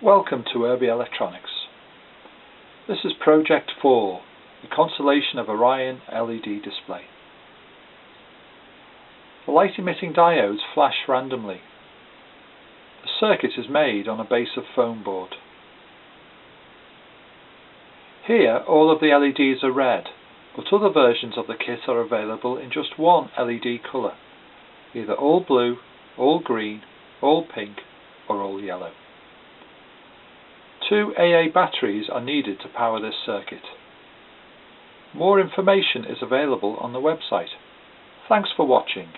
Welcome to Irby Electronics. This is Project 4, the Constellation of Orion LED display. The light-emitting diodes flash randomly. The circuit is made on a base of foam board. Here all of the LEDs are red, but other versions of the kit are available in just one LED colour, either all blue, all green, all pink or all yellow. 2 AA batteries are needed to power this circuit. More information is available on the website. Thanks for watching.